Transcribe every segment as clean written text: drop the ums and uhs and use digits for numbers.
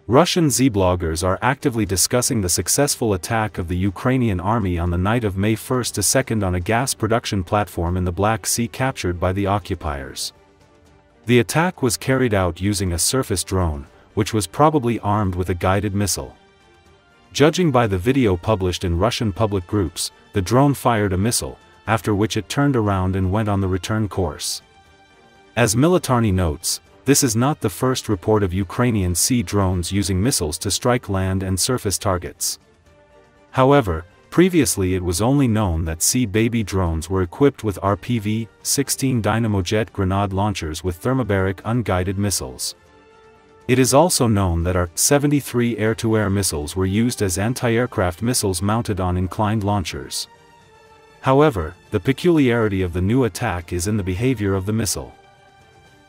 Russian Z-bloggers are actively discussing the successful attack of the Ukrainian army on the night of May 1st to 2nd on a gas production platform in the Black Sea captured by the occupiers. The attack was carried out using a surface drone, which was probably armed with a guided missile. Judging by the video published in Russian public groups, the drone fired a missile, after which it turned around and went on the return course. As Militarnye notes, this is not the first report of Ukrainian sea drones using missiles to strike land and surface targets. However, previously it was only known that Sea Baby drones were equipped with RPG-16 dynamo-jet grenade launchers with thermobaric unguided missiles. It is also known that AR-73 air-to-air missiles were used as anti-aircraft missiles mounted on inclined launchers. However, the peculiarity of the new attack is in the behavior of the missile.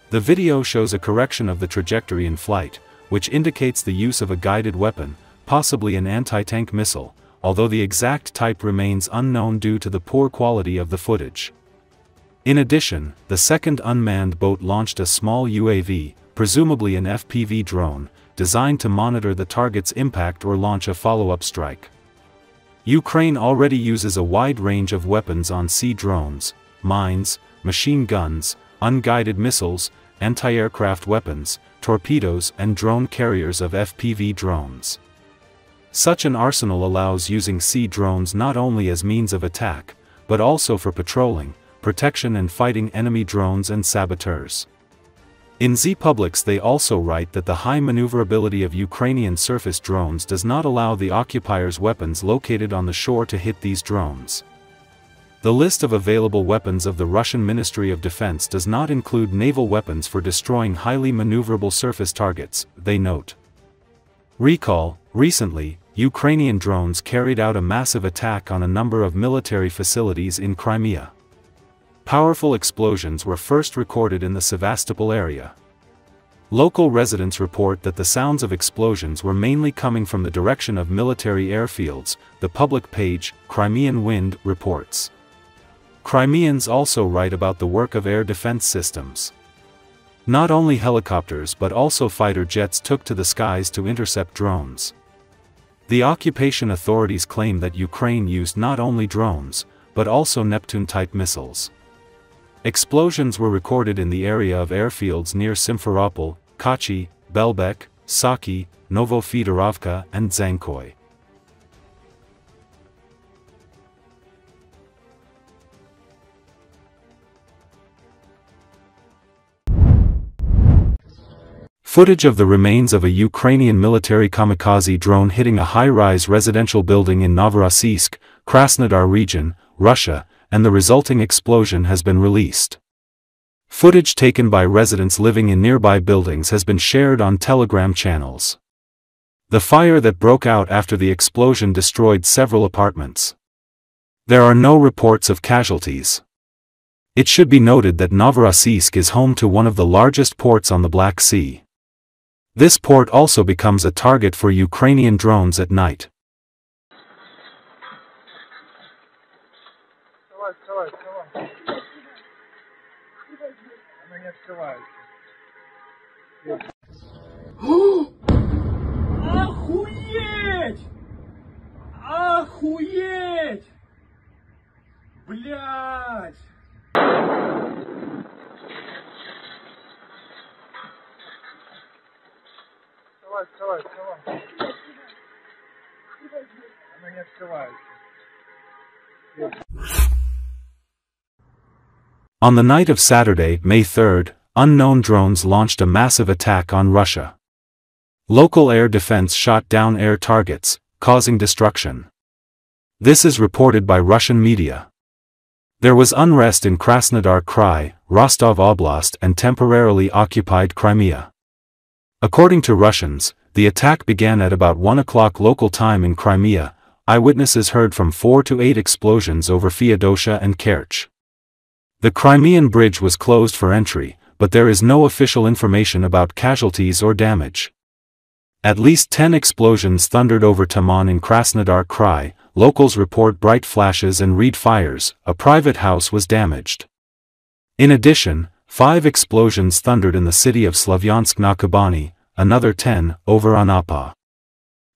The video shows a correction of the trajectory in flight, which indicates the use of a guided weapon, possibly an anti-tank missile, although the exact type remains unknown due to the poor quality of the footage. In addition, the second unmanned boat launched a small UAV, presumably an FPV drone, designed to monitor the target's impact or launch a follow-up strike. Ukraine already uses a wide range of weapons on sea drones, mines, machine guns, unguided missiles, anti-aircraft weapons, torpedoes and drone carriers of FPV drones. Such an arsenal allows using sea drones not only as means of attack, but also for patrolling, protection and fighting enemy drones and saboteurs. In Z-Publics they also write that the high maneuverability of Ukrainian surface drones does not allow the occupiers' weapons located on the shore to hit these drones. The list of available weapons of the Russian Ministry of Defense does not include naval weapons for destroying highly maneuverable surface targets, they note. Recall, recently, Ukrainian drones carried out a massive attack on a number of military facilities in Crimea. Powerful explosions were first recorded in the Sevastopol area. Local residents report that the sounds of explosions were mainly coming from the direction of military airfields, the public page, Crimean Wind, reports. Crimeans also write about the work of air defense systems. Not only helicopters but also fighter jets took to the skies to intercept drones. The occupation authorities claim that Ukraine used not only drones, but also Neptune-type missiles. Explosions were recorded in the area of airfields near Simferopol, Kachi, Belbek, Saki, Novofedorovka and Zankoy. Footage of the remains of a Ukrainian military kamikaze drone hitting a high-rise residential building in Novorossiysk, Krasnodar region, Russia, and the resulting explosion has been released. Footage taken by residents living in nearby buildings has been shared on Telegram channels. The fire that broke out after the explosion destroyed several apartments. There are no reports of casualties. It should be noted that Novorossiysk is home to one of the largest ports on the Black Sea. This port also becomes a target for Ukrainian drones at night. Охуеть! Охуеть! Блядь! Открывай. Она не открывается. On the night of Saturday, May 3rd, unknown drones launched a massive attack on Russia. Local air defense shot down air targets, causing destruction. This is reported by Russian media. There was unrest in Krasnodar Krai, Rostov Oblast and temporarily occupied Crimea. According to Russians, the attack began at about 1 o'clock local time in Crimea. Eyewitnesses heard from 4 to 8 explosions over Feodosia and Kerch. The Crimean bridge was closed for entry, but there is no official information about casualties or damage. At least 10 explosions thundered over Taman in Krasnodar Krai. Locals report bright flashes and reed fires. A private house was damaged. In addition, 5 explosions thundered in the city of Slavyansk na Kubani, another 10 over Anapa.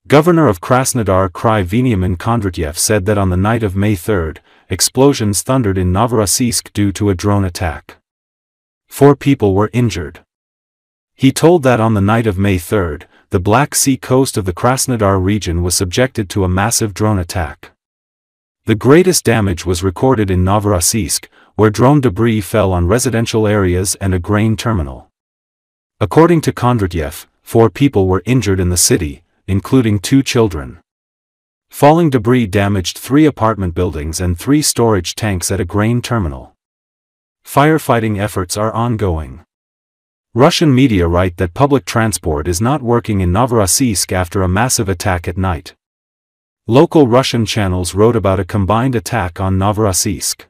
Governor of Krasnodar Krai Veniamin Kondratyev said that on the night of May 3, explosions thundered in Novorossiysk due to a drone attack. 4 people were injured. He told that on the night of May 3, the Black Sea coast of the Krasnodar region was subjected to a massive drone attack. The greatest damage was recorded in Novorossiysk, where drone debris fell on residential areas and a grain terminal. According to Kondratyev, 4 people were injured in the city, including 2 children. Falling debris damaged 3 apartment buildings and 3 storage tanks at a grain terminal. Firefighting efforts are ongoing. Russian media write that public transport is not working in Novorossiysk after a massive attack at night. Local Russian channels wrote about a combined attack on Novorossiysk.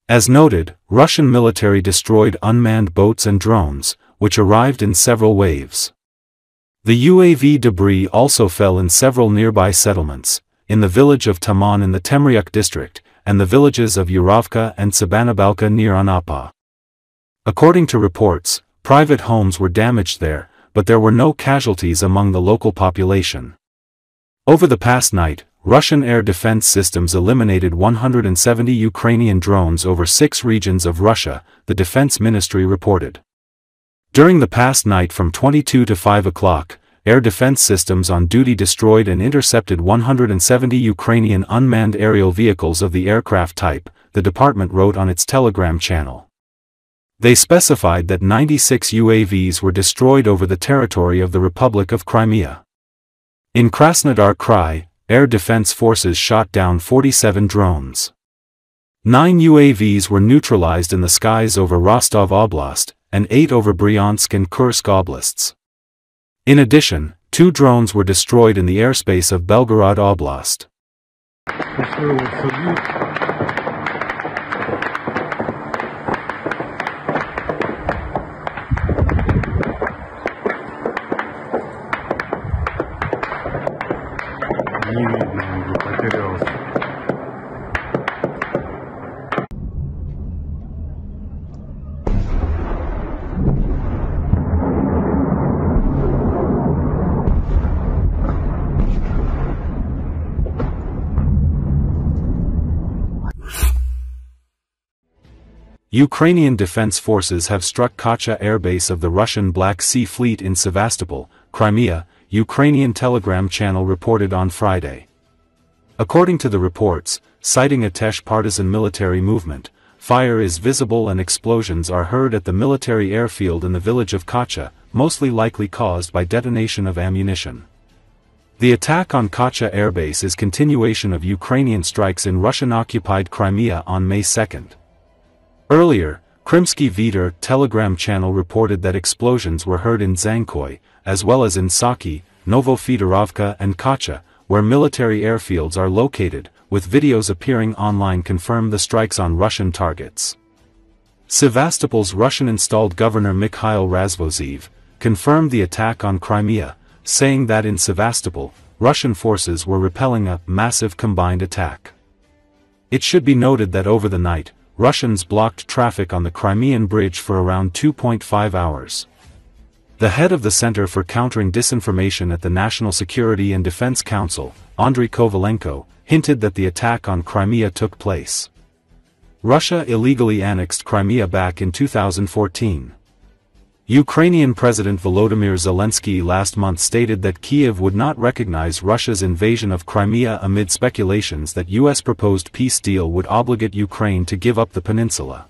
As noted, Russian military destroyed unmanned boats and drones, which arrived in several waves. The UAV debris also fell in several nearby settlements, in the village of Taman in the Temryuk district, and the villages of Yurovka and Sabanabalka near Anapa. According to reports, private homes were damaged there, but there were no casualties among the local population. Over the past night, Russian air defense systems eliminated 170 Ukrainian drones over 6 regions of Russia, the defense ministry reported. During the past night from 22 to 5 o'clock, air defense systems on duty destroyed and intercepted 170 Ukrainian unmanned aerial vehicles of the aircraft type, the department wrote on its Telegram channel. They specified that 96 UAVs were destroyed over the territory of the Republic of Crimea. In Krasnodar Krai, air defense forces shot down 47 drones. 9 UAVs were neutralized in the skies over Rostov Oblast, and 8 over Bryansk and Kursk oblasts. In addition, 2 drones were destroyed in the airspace of Belgorod Oblast. Ukrainian defense forces have struck Bucha airbase of the Russian Black Sea Fleet in Sevastopol, Crimea, Ukrainian Telegram channel reported on Friday. According to the reports, citing a Tesh partisan military movement, fire is visible and explosions are heard at the military airfield in the village of Bucha, mostly likely caused by detonation of ammunition. The attack on Bucha airbase is continuation of Ukrainian strikes in Russian-occupied Crimea on May 2. Earlier, Krymsky Veter Telegram channel reported that explosions were heard in Zankoy, as well as in Saki, Novofedorovka and Bucha, where military airfields are located, with videos appearing online confirm the strikes on Russian targets. Sevastopol's Russian-installed governor Mikhail Razvozhev confirmed the attack on Crimea, saying that in Sevastopol, Russian forces were repelling a massive combined attack. It should be noted that over the night, Russians blocked traffic on the Crimean Bridge for around 2.5 hours. The head of the Center for Countering Disinformation at the National Security and Defense Council, Andriy Kovalenko, hinted that the attack on Crimea took place. Russia illegally annexed Crimea back in 2014. Ukrainian President Volodymyr Zelensky last month stated that Kiev would not recognize Russia's invasion of Crimea amid speculations that U.S. proposed peace deal would obligate Ukraine to give up the peninsula.